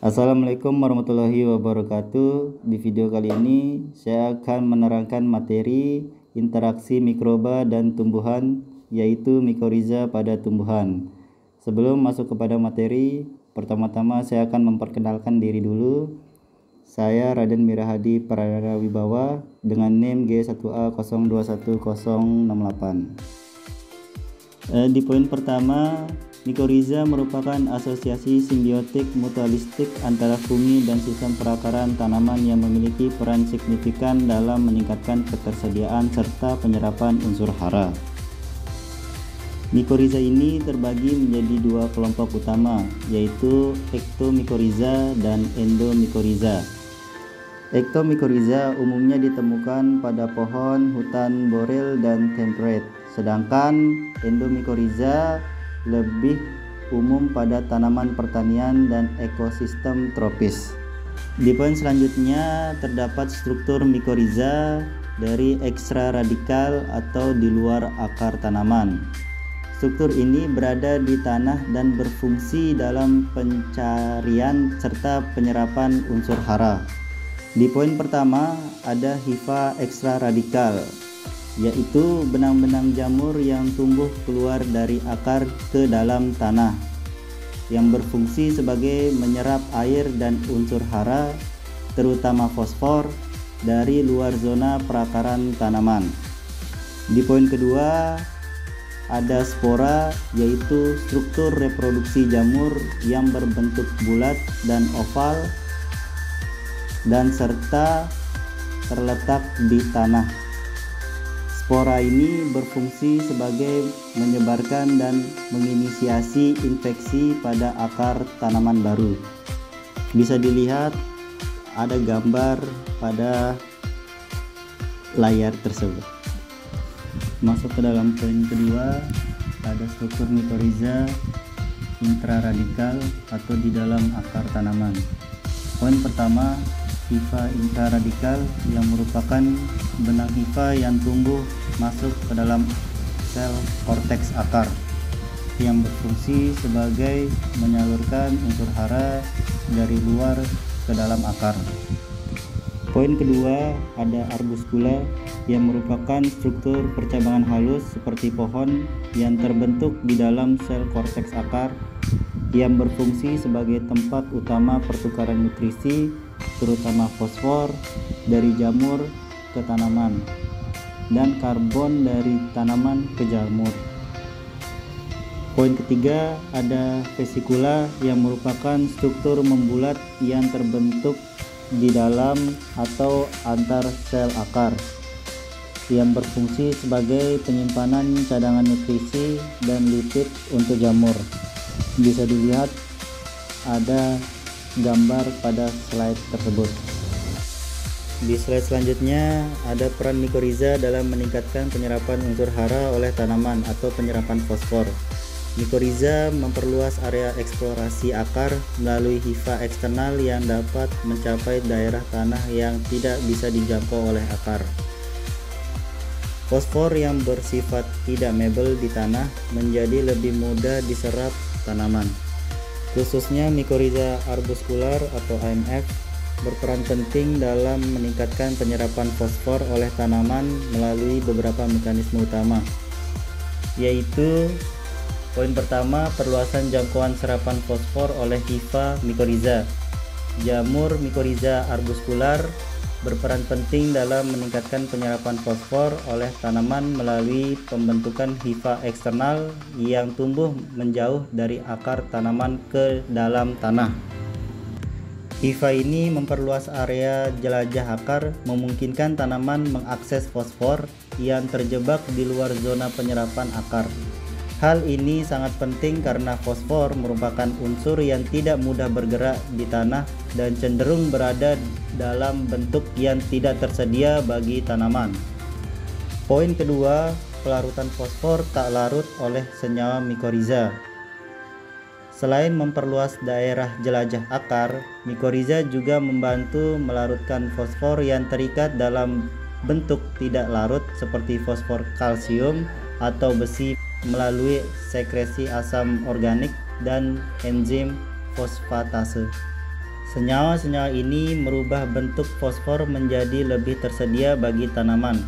Assalamualaikum warahmatullahi wabarakatuh. Di video kali ini saya akan menerangkan materi interaksi mikroba dan tumbuhan, yaitu mikorizа pada tumbuhan. Sebelum masuk kepada materi, pertama-tama saya akan memperkenalkan diri dulu. Saya Raden Mirahadi Pradana Wibawa dengan NIM G1A021068. Di poin pertama, mikorizа merupakan asosiasi simbiotik mutualistik antara fungi dan sistem perakaran tanaman yang memiliki peran signifikan dalam meningkatkan ketersediaan serta penyerapan unsur hara. Mikorizа ini terbagi menjadi dua kelompok utama, yaitu ektomikorizа dan endomikorizа. Ektomikorizа umumnya ditemukan pada pohon, hutan borel, dan temperate, sedangkan endomikorizа lebih umum pada tanaman pertanian dan ekosistem tropis. Di poin selanjutnya terdapat struktur mikorizа dari ekstraradikal atau di luar akar tanaman. Struktur ini berada di tanah dan berfungsi dalam pencarian serta penyerapan unsur hara. Di poin pertama ada hifa ekstraradikal, yaitu benang-benang jamur yang tumbuh keluar dari akar ke dalam tanah, yang berfungsi sebagai menyerap air dan unsur hara, terutama fosfor, dari luar zona perakaran tanaman. Di poin kedua ada spora, yaitu struktur reproduksi jamur yang berbentuk bulat dan oval dan serta terletak di tanah. Spora ini berfungsi sebagai menyebarkan dan menginisiasi infeksi pada akar tanaman baru. Bisa dilihat ada gambar pada layar tersebut. Masuk ke dalam poin kedua, ada struktur mikorizа intraradikal atau di dalam akar tanaman. Poin pertama, hifa intraradikal yang merupakan benang hifa yang tumbuh masuk ke dalam sel korteks akar yang berfungsi sebagai menyalurkan unsur hara dari luar ke dalam akar. Poin kedua ada arbuskula yang merupakan struktur percabangan halus seperti pohon yang terbentuk di dalam sel korteks akar yang berfungsi sebagai tempat utama pertukaran nutrisi terutama fosfor dari jamur ke tanaman dan karbon dari tanaman ke jamur. Poin ketiga ada vesikula yang merupakan struktur membulat yang terbentuk di dalam atau antar sel akar yang berfungsi sebagai penyimpanan cadangan nutrisi dan lipid untuk jamur. Bisa dilihat ada gambar pada slide tersebut. Di slide selanjutnya ada peran mikorizа dalam meningkatkan penyerapan unsur hara oleh tanaman atau penyerapan fosfor. Mikorizа memperluas area eksplorasi akar melalui hifa eksternal yang dapat mencapai daerah tanah yang tidak bisa dijangkau oleh akar. Fosfor yang bersifat tidak mebel di tanah menjadi lebih mudah diserap tanaman. Khususnya mikorizа arbuskular atau AMF berperan penting dalam meningkatkan penyerapan fosfor oleh tanaman melalui beberapa mekanisme utama, yaitu poin pertama, perluasan jangkauan serapan fosfor oleh hifa mikorizа. Jamur mikorizа arbuskular berperan penting dalam meningkatkan penyerapan fosfor oleh tanaman melalui pembentukan hifa eksternal yang tumbuh menjauh dari akar tanaman ke dalam tanah. Hifa ini memperluas area jelajah akar, memungkinkan tanaman mengakses fosfor yang terjebak di luar zona penyerapan akar. Hal ini sangat penting karena fosfor merupakan unsur yang tidak mudah bergerak di tanah dan cenderung berada dalam bentuk yang tidak tersedia bagi tanaman. Poin kedua, pelarutan fosfor tak larut oleh senyawa mikorizа. Selain memperluas daerah jelajah akar, mikorizа juga membantu melarutkan fosfor yang terikat dalam bentuk tidak larut seperti fosfor kalsium atau besi melalui sekresi asam organik dan enzim fosfatase. Senyawa-senyawa ini merubah bentuk fosfor menjadi lebih tersedia bagi tanaman.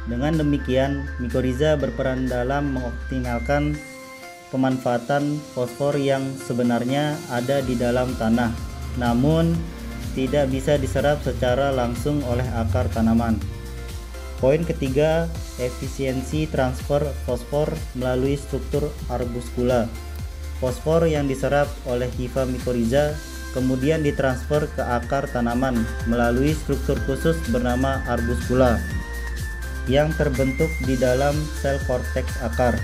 Dengan demikian, mikoriza berperan dalam mengoptimalkan pemanfaatan fosfor yang sebenarnya ada di dalam tanah, namun tidak bisa diserap secara langsung oleh akar tanaman. Poin ketiga, efisiensi transfer fosfor melalui struktur arbuskula. Fosfor yang diserap oleh hifa mikoriza kemudian ditransfer ke akar tanaman melalui struktur khusus bernama arbuskula yang terbentuk di dalam sel korteks akar.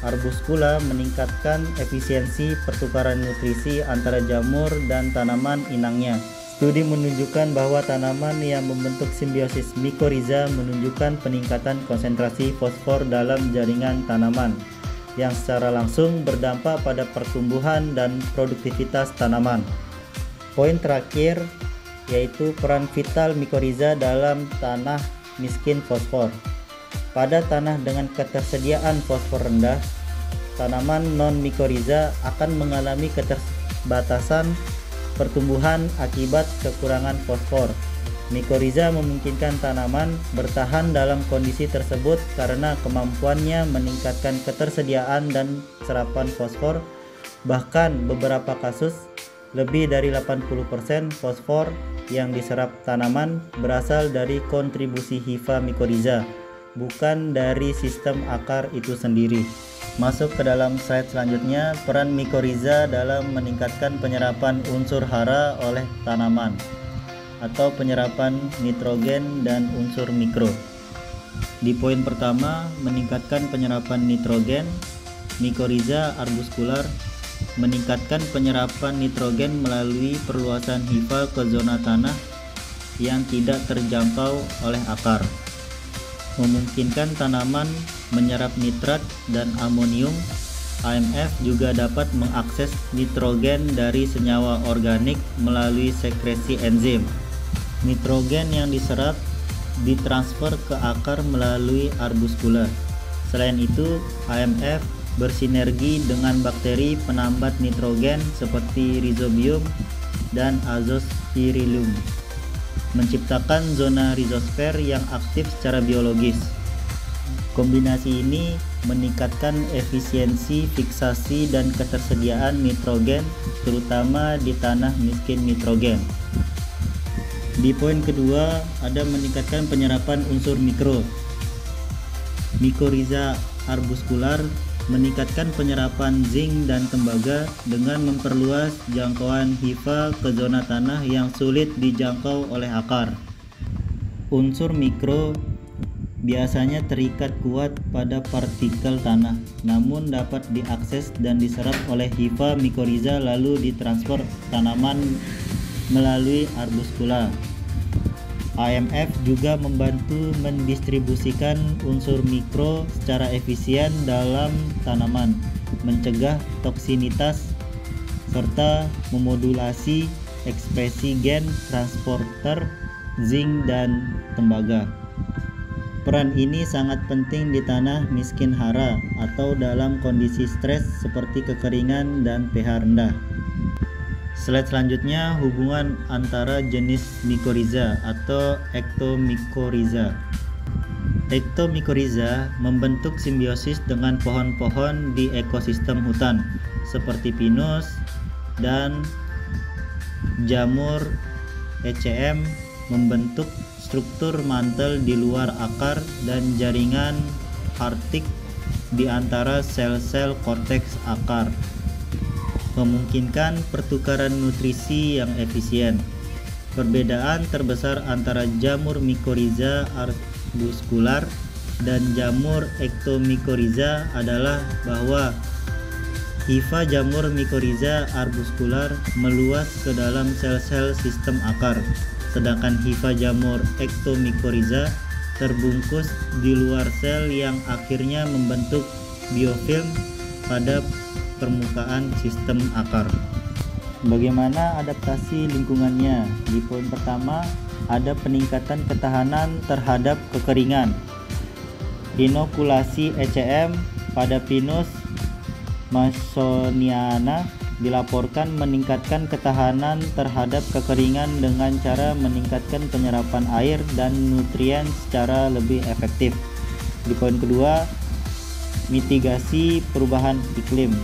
Arbuskula meningkatkan efisiensi pertukaran nutrisi antara jamur dan tanaman inangnya. Studi menunjukkan bahwa tanaman yang membentuk simbiosis mikoriza menunjukkan peningkatan konsentrasi fosfor dalam jaringan tanaman, yang secara langsung berdampak pada pertumbuhan dan produktivitas tanaman. Poin terakhir yaitu peran vital mikoriza dalam tanah miskin fosfor. Pada tanah dengan ketersediaan fosfor rendah, tanaman non-mikoriza akan mengalami keterbatasan pertumbuhan akibat kekurangan fosfor. Mikoriza memungkinkan tanaman bertahan dalam kondisi tersebut karena kemampuannya meningkatkan ketersediaan dan serapan fosfor. Bahkan beberapa kasus, lebih dari 80% fosfor yang diserap tanaman berasal dari kontribusi hifa mikoriza, bukan dari sistem akar itu sendiri. Masuk ke dalam slide selanjutnya, peran mikoriza dalam meningkatkan penyerapan unsur hara oleh tanaman atau penyerapan nitrogen dan unsur mikro. Di poin pertama, meningkatkan penyerapan nitrogen, mikoriza arbuskular meningkatkan penyerapan nitrogen melalui perluasan hifa ke zona tanah yang tidak terjangkau oleh akar, memungkinkan tanaman menyerap nitrat dan amonium. AMF juga dapat mengakses nitrogen dari senyawa organik melalui sekresi enzim. Nitrogen yang diserap ditransfer ke akar melalui arbuskula. Selain itu, AMF bersinergi dengan bakteri penambat nitrogen seperti Rhizobium dan Azospirillum, menciptakan zona rizosfer yang aktif secara biologis. Kombinasi ini meningkatkan efisiensi fiksasi dan ketersediaan nitrogen, terutama di tanah miskin nitrogen. Di poin kedua, ada meningkatkan penyerapan unsur mikro. Mikoriza arbuskular meningkatkan penyerapan zinc dan tembaga dengan memperluas jangkauan hifa ke zona tanah yang sulit dijangkau oleh akar. Unsur mikro biasanya terikat kuat pada partikel tanah, namun dapat diakses dan diserap oleh hifa mikoriza lalu ditransfer tanaman melalui arbuskula. AMF juga membantu mendistribusikan unsur mikro secara efisien dalam tanaman, mencegah toksinitas, serta memodulasi ekspresi gen transporter zinc dan tembaga. Peran ini sangat penting di tanah miskin hara atau dalam kondisi stres seperti kekeringan dan pH rendah. Slide selanjutnya, hubungan antara jenis mikoriza atau ektomikoriza. Ektomikoriza membentuk simbiosis dengan pohon-pohon di ekosistem hutan seperti pinus dan jamur ECM, membentuk struktur mantel di luar akar dan jaringan hartik di antara sel-sel korteks akar, memungkinkan pertukaran nutrisi yang efisien. Perbedaan terbesar antara jamur mikoriza arbuskular dan jamur ektomikoriza adalah bahwa hifa jamur mikoriza arbuskular meluas ke dalam sel-sel sistem akar, sedangkan hifa jamur ektomikoriza terbungkus di luar sel yang akhirnya membentuk biofilm pada permukaan sistem akar. Bagaimana adaptasi lingkungannya? Di poin pertama, ada peningkatan ketahanan terhadap kekeringan. Inokulasi ECM pada Pinus masoniana dilaporkan meningkatkan ketahanan terhadap kekeringan dengan cara meningkatkan penyerapan air dan nutrien secara lebih efektif. Di poin kedua, mitigasi perubahan iklim.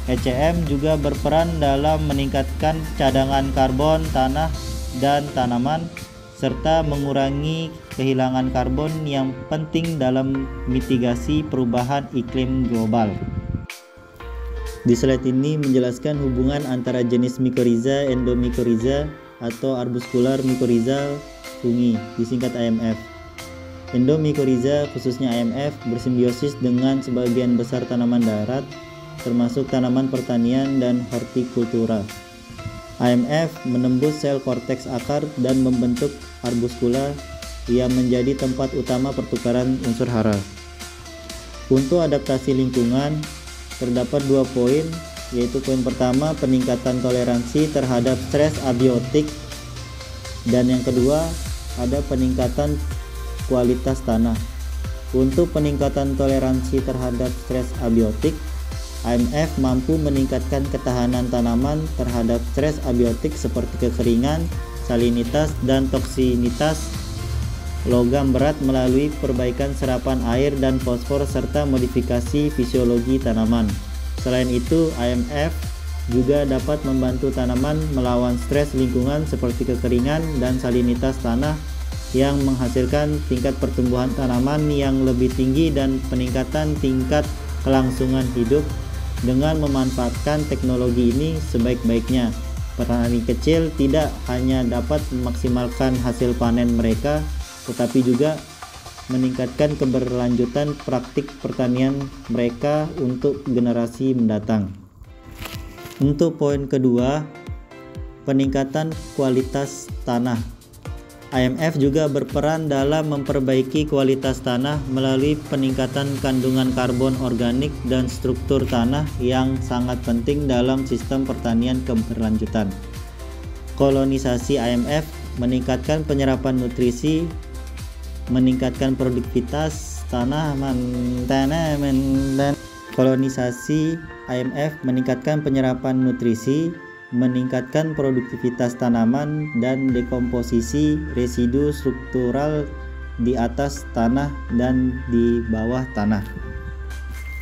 ECM juga berperan dalam meningkatkan cadangan karbon tanah dan tanaman serta mengurangi kehilangan karbon yang penting dalam mitigasi perubahan iklim global. Di slide ini menjelaskan hubungan antara jenis mycorrhiza, endomycorrhiza atau arbuscular mycorrhiza fungi, disingkat AMF. Endomycorrhiza, khususnya AMF, bersimbiosis dengan sebagian besar tanaman darat, termasuk tanaman pertanian dan hortikultura. AMF menembus sel korteks akar dan membentuk arbuscula yang menjadi tempat utama pertukaran unsur hara. Untuk adaptasi lingkungan, terdapat 2 poin, yaitu poin pertama peningkatan toleransi terhadap stres abiotik, dan yang kedua ada peningkatan kualitas tanah. Untuk peningkatan toleransi terhadap stres abiotik, AMF mampu meningkatkan ketahanan tanaman terhadap stres abiotik seperti kekeringan, salinitas, dan toksinitas logam berat melalui perbaikan serapan air dan fosfor serta modifikasi fisiologi tanaman. Selain itu, AMF juga dapat membantu tanaman melawan stres lingkungan seperti kekeringan dan salinitas tanah yang menghasilkan tingkat pertumbuhan tanaman yang lebih tinggi dan peningkatan tingkat kelangsungan hidup. Dengan memanfaatkan teknologi ini sebaik-baiknya, petani kecil tidak hanya dapat memaksimalkan hasil panen mereka, tetapi juga meningkatkan keberlanjutan praktik pertanian mereka untuk generasi mendatang. Untuk poin kedua, peningkatan kualitas tanah. AMF juga berperan dalam memperbaiki kualitas tanah melalui peningkatan kandungan karbon organik dan struktur tanah yang sangat penting dalam sistem pertanian keberlanjutan. Kolonisasi AMF meningkatkan penyerapan nutrisi, meningkatkan produktivitas tanaman. Kolonisasi AMF meningkatkan penyerapan nutrisi, meningkatkan produktivitas tanaman, dan dekomposisi residu struktural di atas tanah dan di bawah tanah.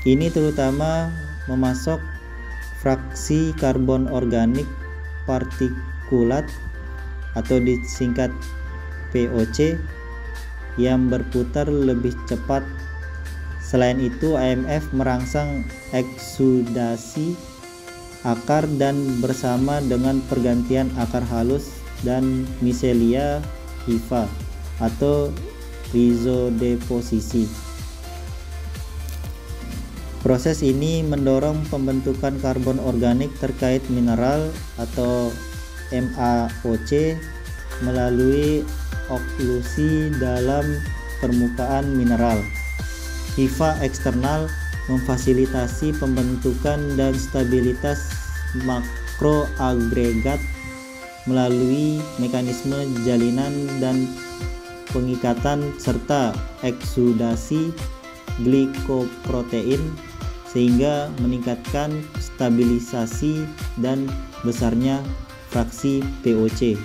Ini terutama memasok fraksi karbon organik partikulat atau disingkat VOC yang berputar lebih cepat. Selain itu, AMF merangsang eksudasi akar dan bersama dengan pergantian akar halus dan miselia hifa atau rizodeposisi. Proses ini mendorong pembentukan karbon organik terkait mineral atau MaOC melalui oklusi dalam permukaan mineral. Hifa eksternal memfasilitasi pembentukan dan stabilitas makroagregat melalui mekanisme jalinan dan pengikatan serta eksudasi glikoprotein sehingga meningkatkan stabilisasi dan besarnya fraksi VOC.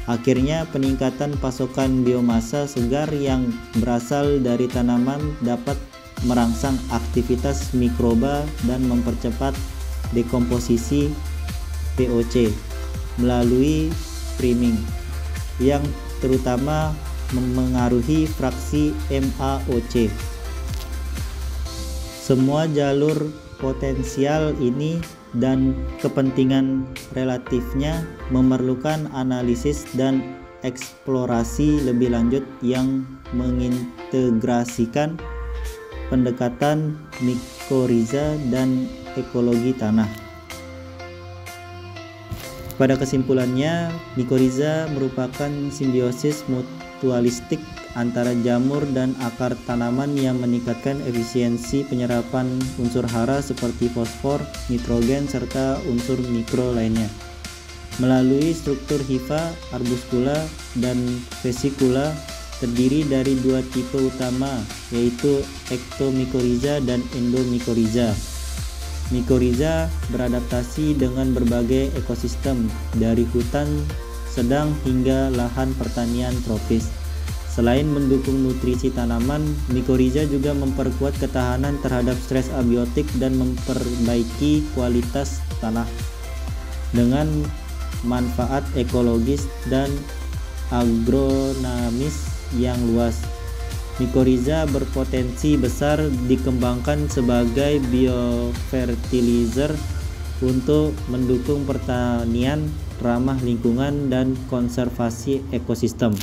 Akhirnya, peningkatan pasokan biomasa segar yang berasal dari tanaman dapat merangsang aktivitas mikroba dan mempercepat dekomposisi VOC melalui priming yang terutama memengaruhi fraksi MaOC. Semua jalur potensial ini dan kepentingan relatifnya memerlukan analisis dan eksplorasi lebih lanjut yang mengintegrasikan pendekatan mycorrhiza dan ekologi tanah. Pada kesimpulannya, mycorrhiza merupakan simbiosis mutualistik antara jamur dan akar tanaman yang meningkatkan efisiensi penyerapan unsur hara seperti fosfor, nitrogen, serta unsur mikro lainnya. Melalui struktur hifa, arbuscula, dan vesicula, terdiri dari 2 tipe utama, yaitu ektomycorrhiza dan endomycorrhiza. Mycorrhiza beradaptasi dengan berbagai ekosistem, dari hutan sedang hingga lahan pertanian tropis. Selain mendukung nutrisi tanaman, mycorrhiza juga memperkuat ketahanan terhadap stres abiotik dan memperbaiki kualitas tanah. Dengan manfaat ekologis dan agronomis yang luas, mycorrhiza berpotensi besar dikembangkan sebagai biofertilizer untuk mendukung pertanian ramah lingkungan dan konservasi ekosistem.